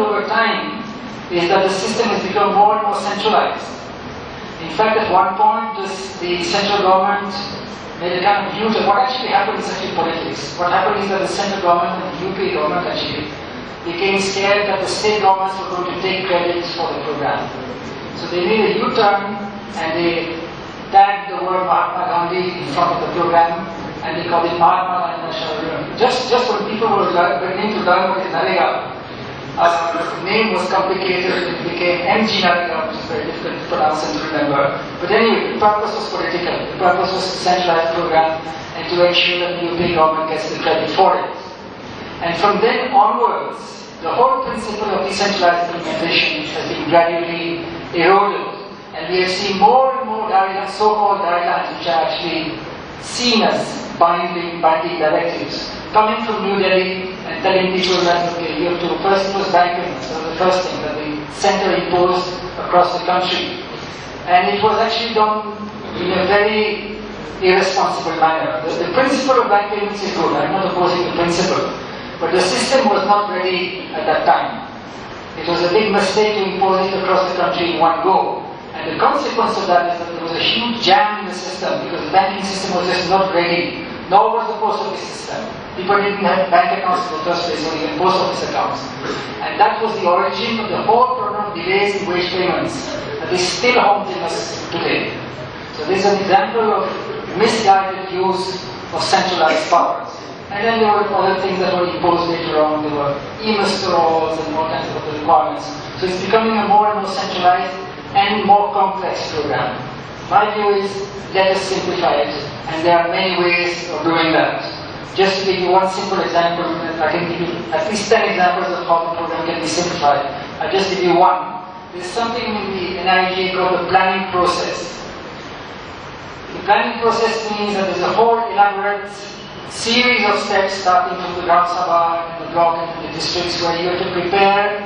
over time is that the system has become more and more centralized. In fact, at one point, the central government made a kind of U-turn. What actually happened is actually politics. What happened is that the central government and the UP government actually became scared that the state governments were going to take credit for the program. So they made a U-turn and they tagged the word Mahatma Gandhi in front of the program and they called it Mahatma Gandhi National Program. Just when people were beginning to learn what is NREGA, the name was complicated, it became MGNREGA, which is very difficult to pronounce and to remember. But anyway, the purpose was political. The purpose was to centralize the program and to ensure that the UP government gets the credit for it. And from then onwards, the whole principle of decentralized implementation has been gradually eroded. And we have seen more and more guidelines, so-called guidelines, which are actually seen as binding directives, coming from New Delhi and telling people that, okay, you have to, first it was bank payments, that was the first thing that the center imposed across the country. And it was actually done in a very irresponsible manner. The principle of bank payments is good, I'm not opposing the principle, but the system was not ready at that time. It was a big mistake to impose it across the country in one go. And the consequence of that is that there was a huge jam in the system because the banking system was just not ready, nor was the post office system. People didn't have bank accounts in the first place, or even post office accounts. And that was the origin of the whole problem of delays in wage payments that is still haunting us today. So this is an example of misguided use of centralized powers. And then there were other things that were imposed later on. There were e-masters and all kinds of other requirements. So it's becoming a more and more centralized and more complex program. My view is, let us simplify it, and there are many ways of doing that. Just to give you one simple example, I can give you at least 10 examples of how the program can be simplified. I'll just give you one. There's something in the NIGA called the planning process. The planning process means that there's a whole elaborate series of steps starting from the Gram Sabha and the block and the districts where you have to prepare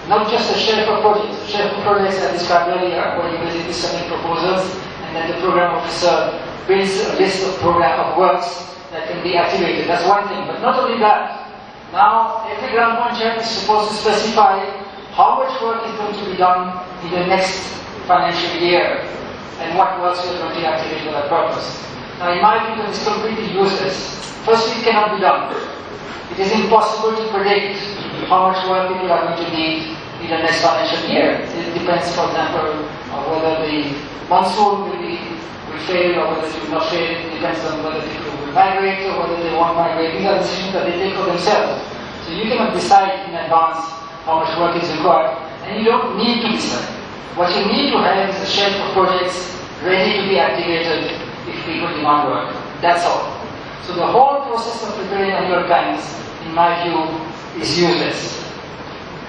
not just a shelf of projects. The shelf of projects I described earlier, where you basically submit proposals and then the program officer builds a list of works that can be activated. That's one thing. But not only that, now every Gram Panchayat is supposed to specify how much work is going to be done in the next financial year and what works we are going to activate for that purpose. Now in my view, that is completely useless. Firstly, it cannot be done. It is impossible to predict how much work people are going to need in the next financial year. It depends, for example, on whether the monsoon will fail or whether it will not fail. It depends on whether people will migrate or whether they won't migrate. These are decisions that they take for themselves. So you cannot decide in advance how much work is required, and you don't need to decide. What you need to have is a shelf of projects ready to be activated if people demand work. That's all. So the whole process of preparing annual plans, in my view, is useless.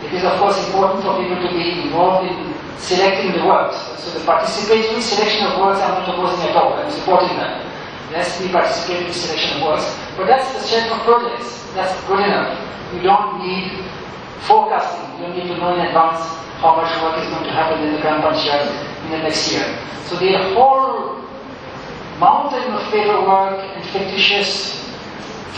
It is of course important for people to be involved in selecting the works. So the participatory selection of works I'm not opposing at all, I'm supporting that. There has to be participatory selection of works, but that's the shelf of projects. That's good enough. You don't need forecasting. You don't need to know in advance how much work is going to happen in the Gram Panchayat in the next year. So the whole mountain of paperwork and fictitious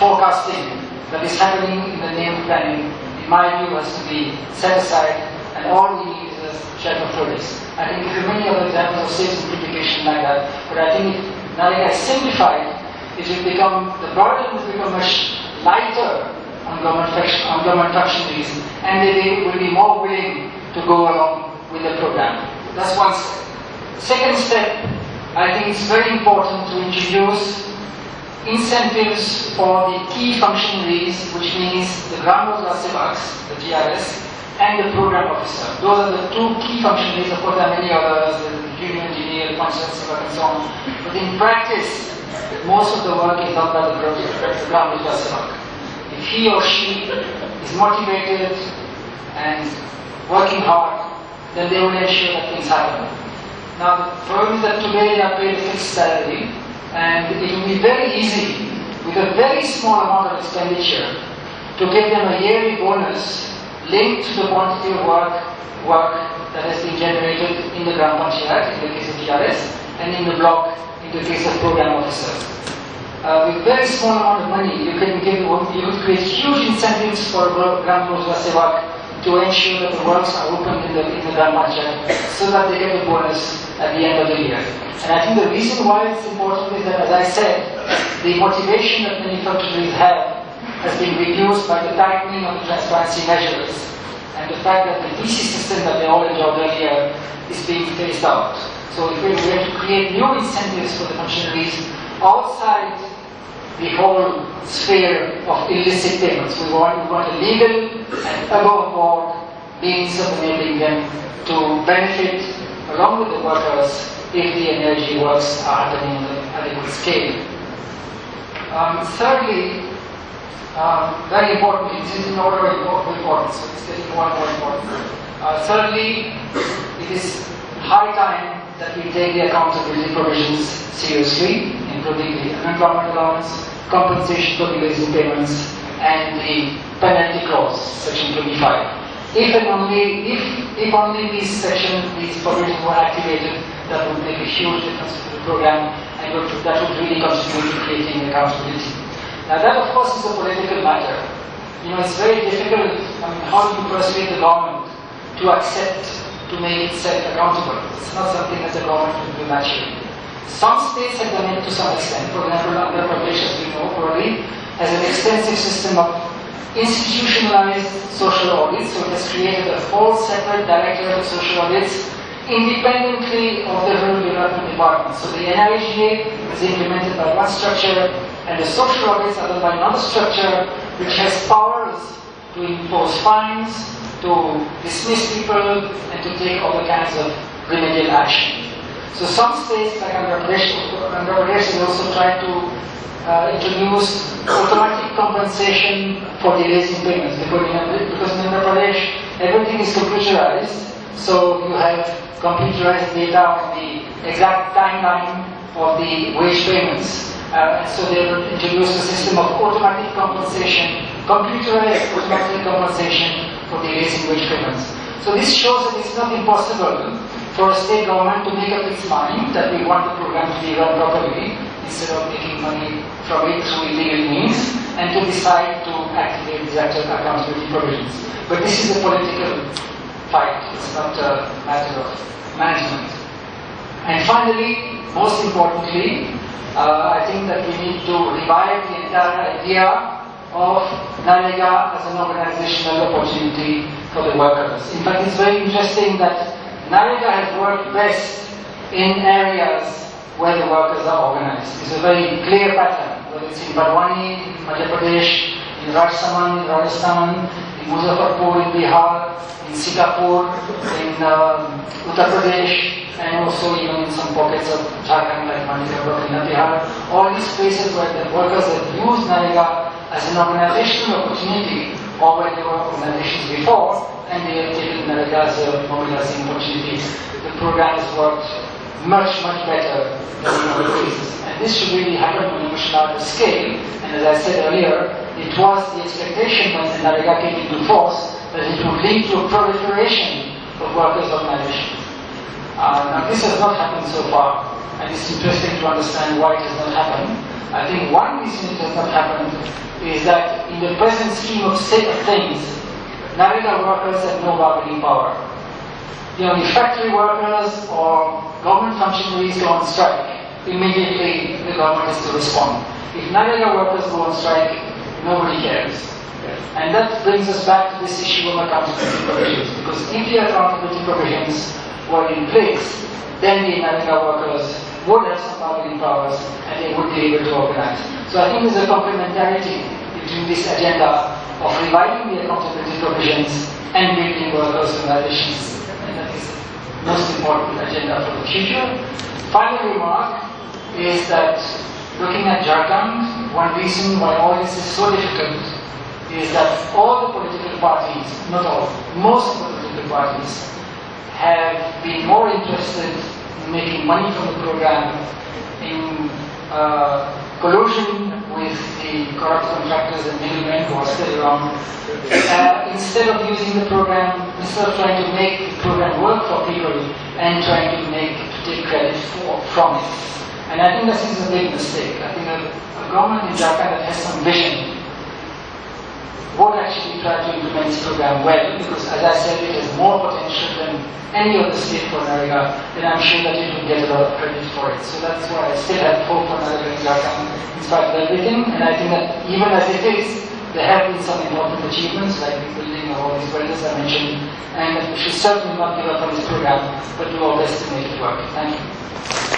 forecasting that is happening in the name of planning, in my view, has to be set aside, and all we need is a shelf of projects. I think there are many other examples of state simplification like that, but I think now that I simplified, it will become, the burden will become much lighter on government functionaries, and they will be more willing to go along with the program. That's one step. Second step, I think it's very important to introduce incentives for the key functionaries, which means the Gram Rojgar Sevaks, the GRS, and the program officer. Those are the two key functionaries. Of course, there are many others, the junior engineer, Panchayat Sevak, and so on. But in practice, most of the work is done by the Gram Rojgar Sevak. If he or she is motivated and working hard, then they will ensure that things happen. Now, the problem is that today they are paid a fixed salary, and it will be very easy, with a very small amount of expenditure, to give them a yearly bonus linked to the quantity of work that has been generated in the Gram Panchayat, in the case of GRS, and in the block, in the case of program officer. With very small amount of money, you would create huge incentives for Gram Rojgar Sevak to ensure that the works are opened in the Gram Panchayat so that they get a bonus at the end of the year. And I think the reason why it's important is that, as I said, the motivation that many functionaries have has been reduced by the tightening of the transparency measures and the fact that the DC system that they all enjoyed earlier is being phased out. So if we were to create new incentives for the functionaries outside the whole sphere of illicit payments, we want a legal and above board means of enabling them to benefit along with the workers if the energy works are happening on an adequate scale. Thirdly, very importantly, this is in order of importance, so it's getting more and more important. Thirdly, it is high time that we take the accountability provisions seriously, including the unemployment allowance, compensation for delays in payments, and the penalty clause, section 25. If only these provisions were activated, that would make a huge difference to the program, and that would really contribute to creating accountability. Now that, of course, is a political matter. It's very difficult. How do you persuade the government to accept, to make itself accountable? It's not something that the government will do naturally. Some states have done it to some extent. For example, Andhra Pradesh, as we know already, has an extensive system of institutionalized social audits, so it has created a whole separate directorate of social audits independently of the rural development department. So the NREGA is implemented by one structure, and the social audits are done by another structure which has powers to impose fines, to dismiss people, and to take other kinds of remedial action. So some states, like Andhra Pradesh has also tried to introduce automatic compensation for delays in payments, because in Andhra Pradesh everything is computerized, so you have computerized data on the exact timeline of the wage payments. So they will introduce a system of automatic compensation, computerized automatic compensation for delays in wage payments. So this shows that it's not impossible for a state government to make up its mind that we want the program to be run properly, instead of making money from it through illegal means, and to decide to activate these accountability provisions. But this is a political fight, it's not a matter of management. And finally, most importantly, I think that we need to revive the entire idea of MGNREGA as an organizational opportunity for the workers. In fact, it's very interesting that MGNREGA has worked best in areas where the workers are organized. It's a very clear pattern, whether it's in Barwani, in Madhya Pradesh, in Rajsamand, in Rajasthan, in Muzaffarpur, in Bihar, in Singapore, in Uttar Pradesh, and also even in some pockets of Jharkhand like Manipur, in Bihar. All these places where the workers have used MGNREGA as an organizational opportunity, or where there were organizations before, and they have taken MGNREGA as a mobilizing opportunity. The program has worked much, much better than in other places. And this should really happen on a much larger scale. And as I said earlier, it was the expectation when MGNREGA came into force that it would lead to a proliferation of workers' organizations. Now this has not happened so far, and it's interesting to understand why it has not happened. I think one reason it has not happened is that in the present scheme of things, MGNREGA workers have no bargaining power. If factory workers or government functionaries go on strike, immediately the government has to respond. If MGNREGA workers go on strike, nobody cares. And that brings us back to this issue of accountability provisions, because if the accountability provisions were in place, then the MGNREGA workers would have some bargaining powers and they would be able to organize. So I think there's a complementarity between this agenda of reviving the accountability provisions and building workers' organizations. And that is the most important agenda for the future. Final remark is that looking at Jharkhand, one reason why all this is so difficult is that all the political parties, not all, most of the political parties, have been more interested in making money from the program, in collusion with the corrupt contractors and middlemen who are still around, instead of using the program, instead of trying to make the program work for people and trying to take credit from it. And I think this is a big mistake. I think a government in Jharkhand that has some vision would actually try to implement this program well, because as I said, it has more potential than any other state for MGNREGA, then I'm sure that it will get a lot of credit for it. So that's why I still have hope for MGNREGA in spite of everything, and I think that even as it is, there have been some important achievements, like the building of all these buildings I mentioned, and we should certainly not give up on this program, but do our best to make it work. Thank you.